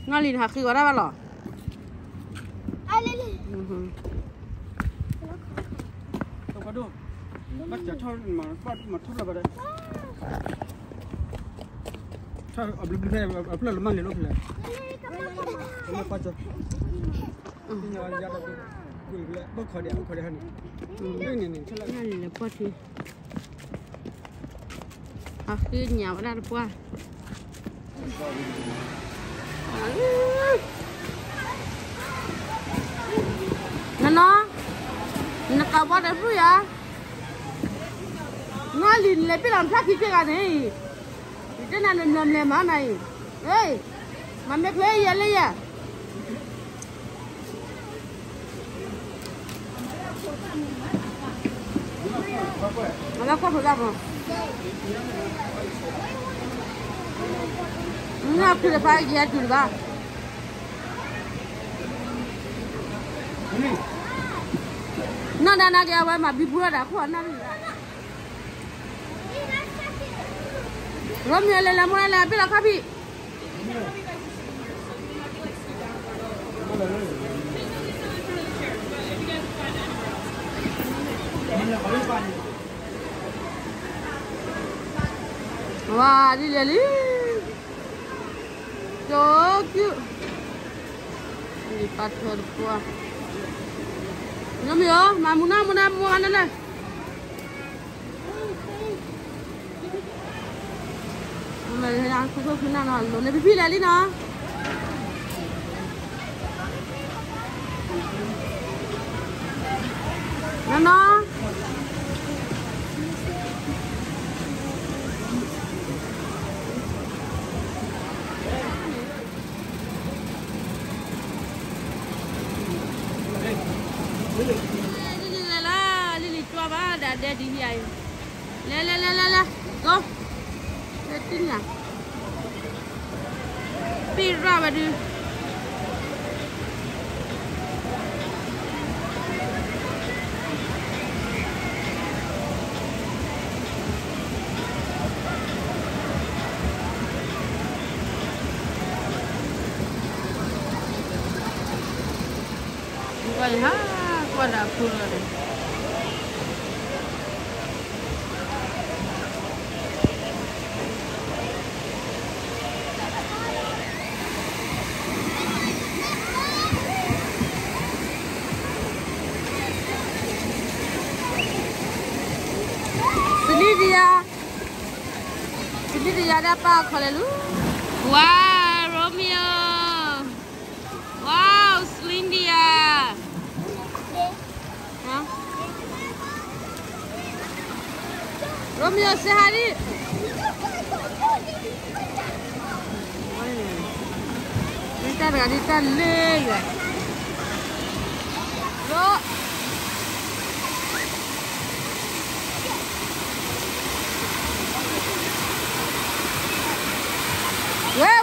ngalin haki có ra lọ đâu có đâu bắt chả cho mà bắt mà thốt là vào đây cho ở bên này ở bên là mang lên lúc này nó bắt cho nhà ra đây gửi lại bắt khỏi để hơn đây này cho lại ngalin là bắt đi haki nhà vào ra được qua nó kawan apa ya? Ngalin lebih dalam sakit kan ni. Itu nak nem mana ni? Hey, mama kau ya le ya. Mama kau sudah apa? Nak pilih pagi ya tu bah. Nó đang ăn cái mà bị bùa đã khoan nó rồi mình làm món này biết là khác bị wow đi lên đi so cute đi bắt thôi qua Ngâm yo, mà muốn mua ăn này. Mày đang không nào nó lấy phi lại đi nó. Nó. Lili chua ba đã đi vậy. Le. Go. Để tin nhá. Pi ra mà đi. Vậy ha, qua đã phun rồi. Sini dia ada apa kalau lu? Wow, Romeo. Wow, Slindia. Hah? Romeo sehari. Kita le. Lo. Wait.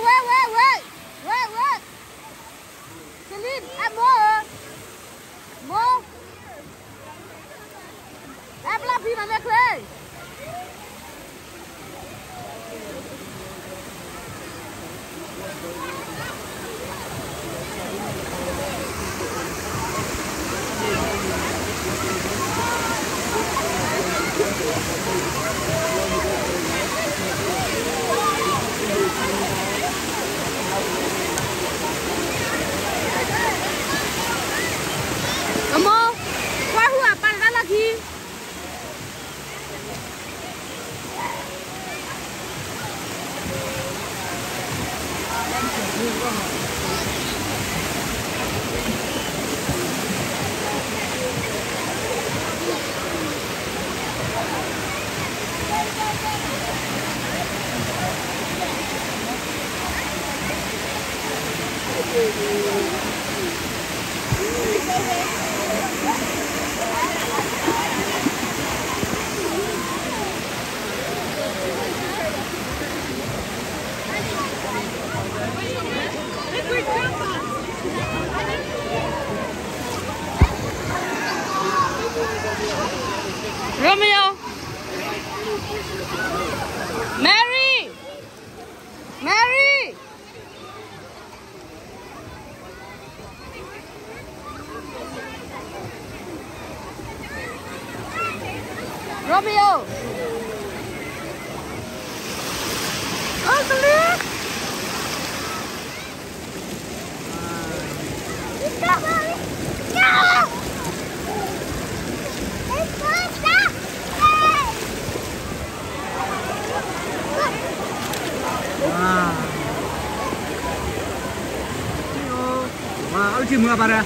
Celine, Mo. Em làm gì mà mẹ thuê? Kamu, kau apa lagi? Romeo, Mary, Romeo. Oh, kelik. Ở chim mưa bà đây,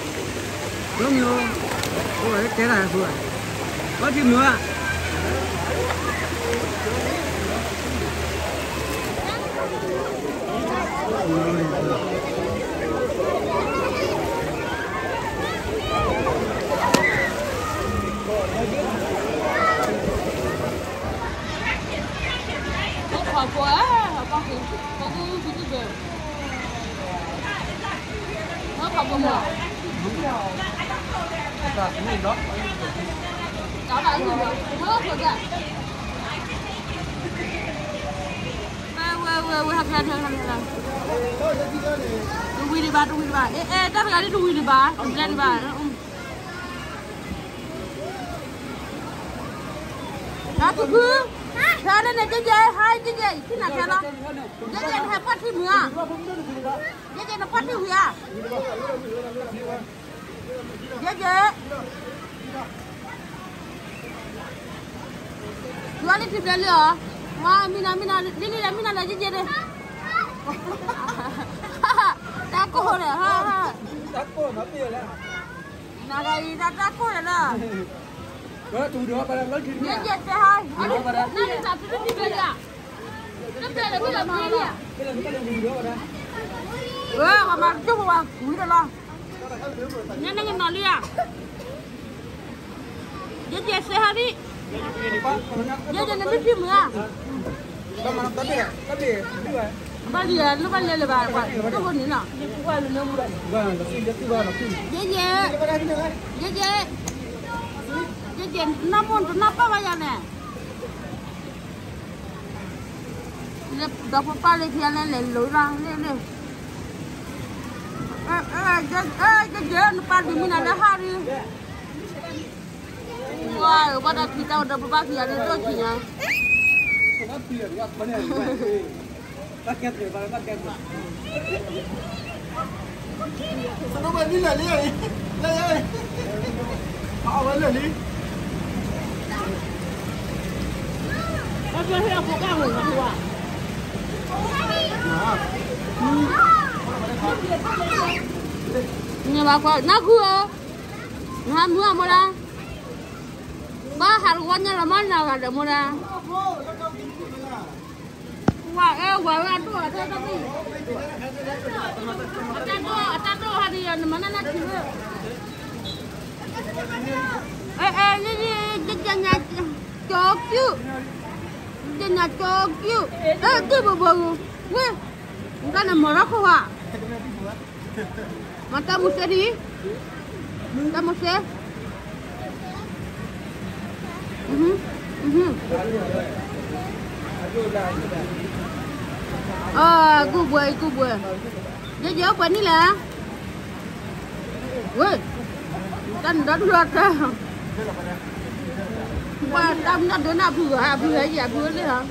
giống như, ôi cái này vừa, ở chim mưa. Khó quá, con cứ về. Nó không có mưa. Đó là gì vậy? Mưa rồi kìa. Hạt. Đuôi đi ba. Ê, tao phải đi đuôi đi ba. Lên đi ba. Đó thì cứ. Ra đây này chơi hai chơi cái nào chơi đó. Chơi này phát thì mưa. Chơi nó phát thì mưa. Chơi. Dua ni trip dah le. Wah, mina lah je deh. Takut dah. Ha. Takut mati lah. Nak lagi dah takut dah. Đó tụi đó bà nói chuyện nha. Dạ hai. Nó đi tập nó đi về à. Nó về là biết làm gì nè. Cái lần cái đường đó bà đây. Mà chút mà cúi rồi lo. Nha nó ngồi đi à. Dạ xe hai đi. Dạ nó đi phim nữa. Bà mà tắt đi. Ba đi lúc ban lên là bà quả. Nó còn nữa nè. Qua là nó mua đây. Vâng, nó xin rất là xin. Dạ. Jadi nak pun kenapa bayar ni? Ni dapat paling dia ni lurang ni. Jadi nampak di mana dah hari. Wah, pada kita udah berbagi ada tu sihnya. Paket. Sao nó bên đi này? Đây ơi. Họ bên này đi. Apa yang aku kamu tua? Ni apa? Nak gua? Nak mua mana? Bah harganya mana ada mana? Wah tu ada tapi. Ada tu hari mana nak cuba? Ni jangan cokyu. Jangan cokyu. Tu baru. Weh, bukan nama aku ah. Mata musa ni. Mata musa. Gu buat. Dia jawab apa ni lah? Weh, kan dah dah. Qua tâm nó đứa nào vừa gì vừa đi hả?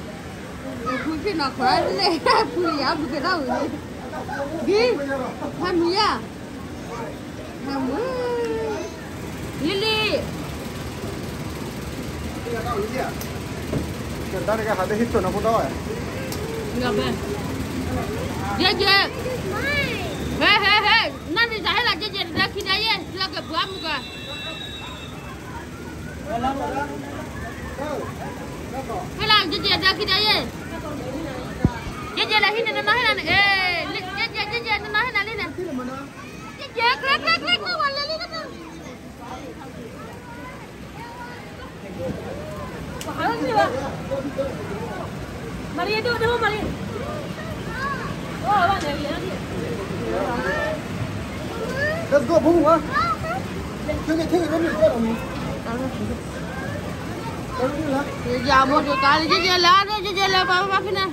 Vừa khi nào khỏe đi, vừa gì vừa cái đâu đi. Đi, ăn mì à? Ăn mì. Lily. Kita ni kan ada hitung nak bodoh. Enggak be. Je. Hei. Nanti saya lah je dah kita ye, sudah ke buam muka. Hay là chị ra khi đấy ấy. Chị là khi này nó nói là ê, chị nó nói là lên nè. Chị click nó qua lên nó. Maria đâu Maria. Bạn này đi. Let's go boom hả? Cái này nó được cái đâu. Giờ một cái cái chứ là ba cái này.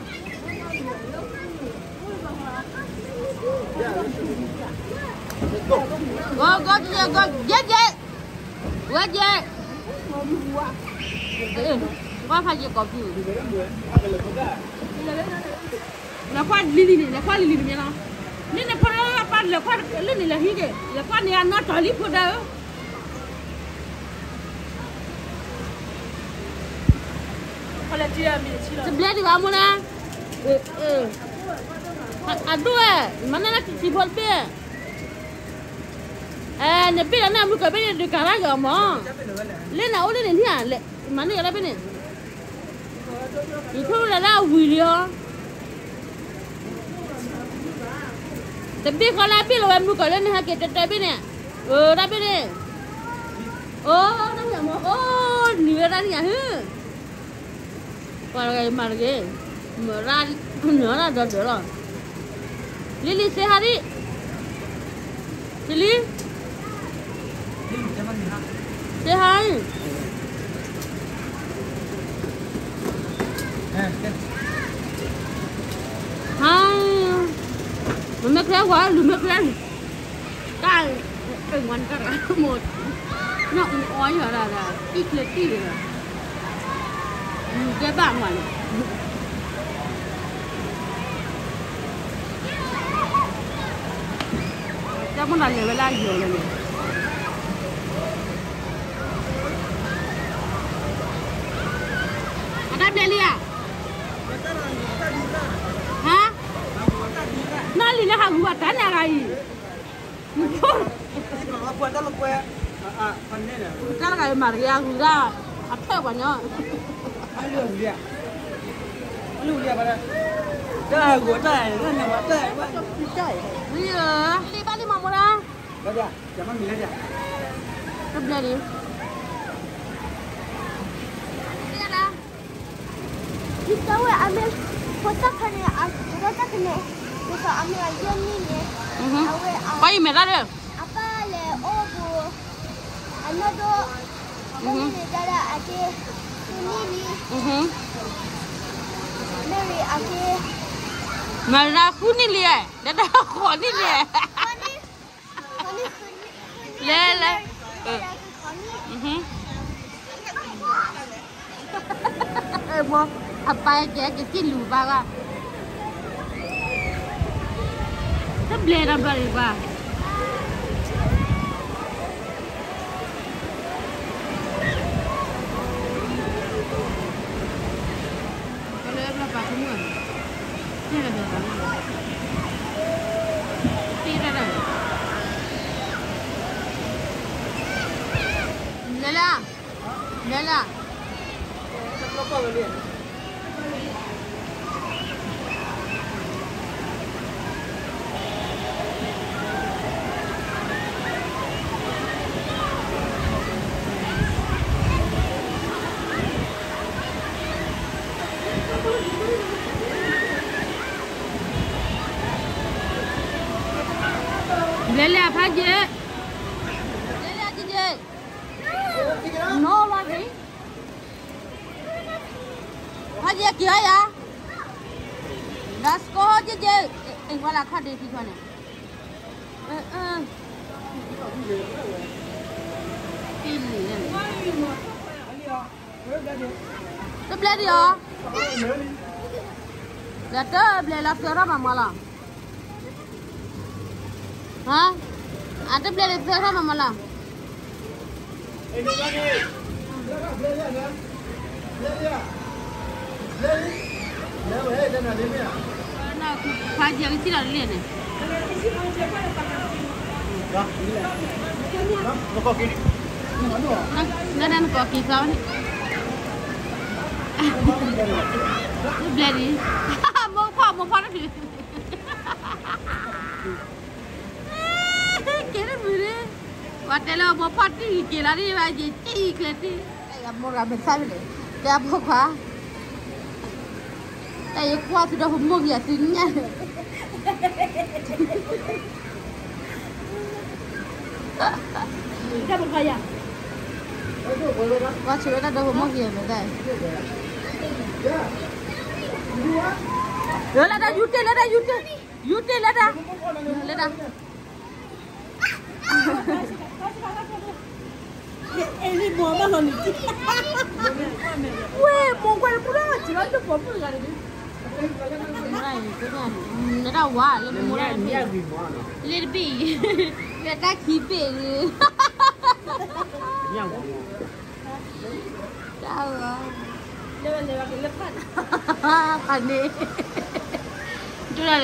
Go, dễ. qua phải chỉ có phiếu là qua lì này nó nên là qua là qua lên này là gì cái là qua này nó trò lip đâu sebelah di kamu na aduh mana nak si bolpe nepi lah nak buka bini di karang kamu lena oleh ni ha mana yang bini itu lah William tapi kalau api lo yang buka lena kita tapi ni tapi ni namanya mau ni berani ya marge meral nora dodolo Lily say hari Lily say hi hi lumek ra quá lumek ra cái ngoan cả một nó ói rồi là ít lệ tí rồi cái bạn mà chắc muốn làm người lại nhiều rồi ada beli ya hah nali lah buat tanah lagi buat dalam kue pandai dah sekarang kayak Maria sudah apa banyak Lu dia pada. Dah gua dah, kan nama dah. Iya, balik mau lah. Baca, jangan milih dia. Sebelah ni. Iya lah. Kita ambil foto kena, kita ambil aja ni. Kau merah dia. Apa le? Oh bu, anda tu, kau ni cara aje ini. Mary aje. Merah kuning dia, dah kuning dia. Le. Mau apa aja kita lupa lah. Sebelah dah berapa? Berapa semua? Tidak ada berapa. Tidak ada. Lala. Apa beli? Lala apa je? Lala je. No lagi. Haji kia ya? Das ko je. Wala kau deh di mana? Ini. Sebelah dia. Dah beli lah sekarang mamalah. Hah? Ada beli sekarang mamalah. Nak haji yang kecil ada ni. Nak koki kau ni. Beli. Mau apa tu? Kira beri. Watela mau party kira ni aja cik leti. Ayam murah besar ni. Dia apa? Ayah kuat sudah humong ya sinnya. Kita berkaya. Kuat sudah ada humong ya betul. Lada yute. Ini mau apa nih? Weh, mau gue pulang aja aja mau pulang lagi. Mulai itu kan, nada wah, lebih mulai lebih, ya tak kipe ni. Tahu. Lepas. Panik. Itu dah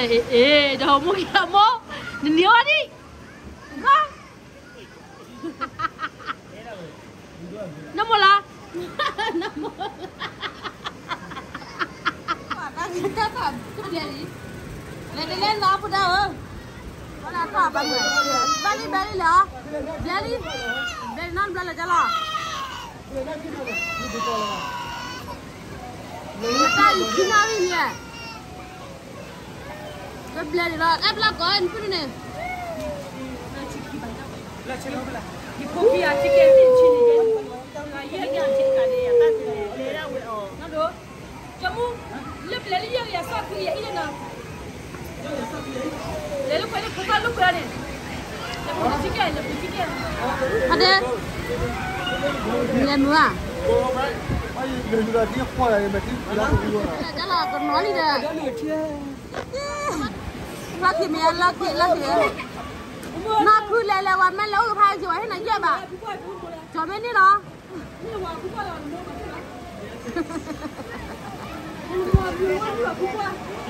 dah mau kita mau, ni awak ni. Kau. Nama lah. Nama. Kita tak dia ni. Lele nak apa dah? Mana tak apa ni? Bali lah. Bali non bala jala. Kita kena ni ya. Kau beli lah. Bela kau ni pun ni. Di kopi aja kita cini je. Iya kan cakap dia, tak lera we oh. Nado, kamu lebih lagi ya sakit ya ini na. Lalu kau ni kumpul lu berani. Lebih sikit. Ada. Ni mua. Ai, dia dia kuat ya, mesti dia kuat. Jalan kau noli dah. Laki mea laki. Nak pulai lewat mana lalu kau jual ni nak jual ba? Jual ni lah.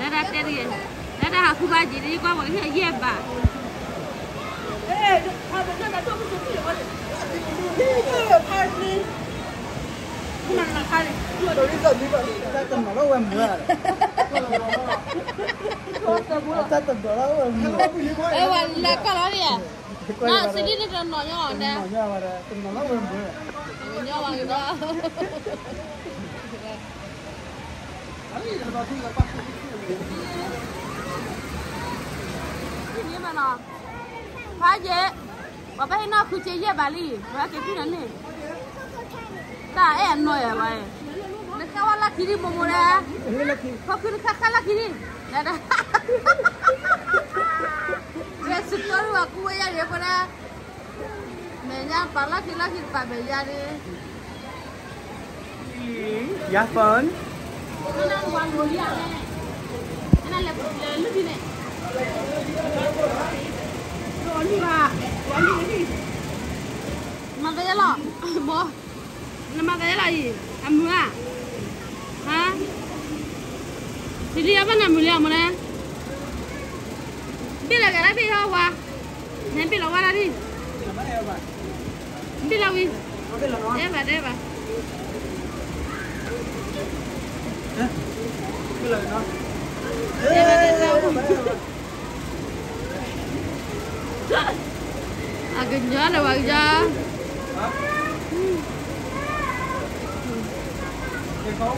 Nada tadi, nada aku baca jadi kau boleh ye ba. Apa nada tu betul betul. Party. Mana kali? Kita tengok lah orang buat. Kita tengok lah orang buat. Wala kalau dia. Nak sedih ni dah nanya anda. Nanya mana? Tengok lah orang buat. Nanya orang itu. Ini mana? Pagi, bapa ini nak kucing je Bali. Bapa kena ni. Tak, no ya, bay. Nak awak lagi ni bomora. Kau kena kakak lagi ni. Ada. Sesuatu aku yang dia pada. Menya pala kila pak beja ni. Ya pun. Mana wang mulia ni? Mana lebih ni? Ni ba, ni. Mana ya lo? Bo. Nama kaya lagi, amua, ha? Jadi apa nama mulia mana? Bila kerana bila wa, nanti bila wa lagi. Bila wi, deba. Bila no? Agaknya ada wajah. Kau?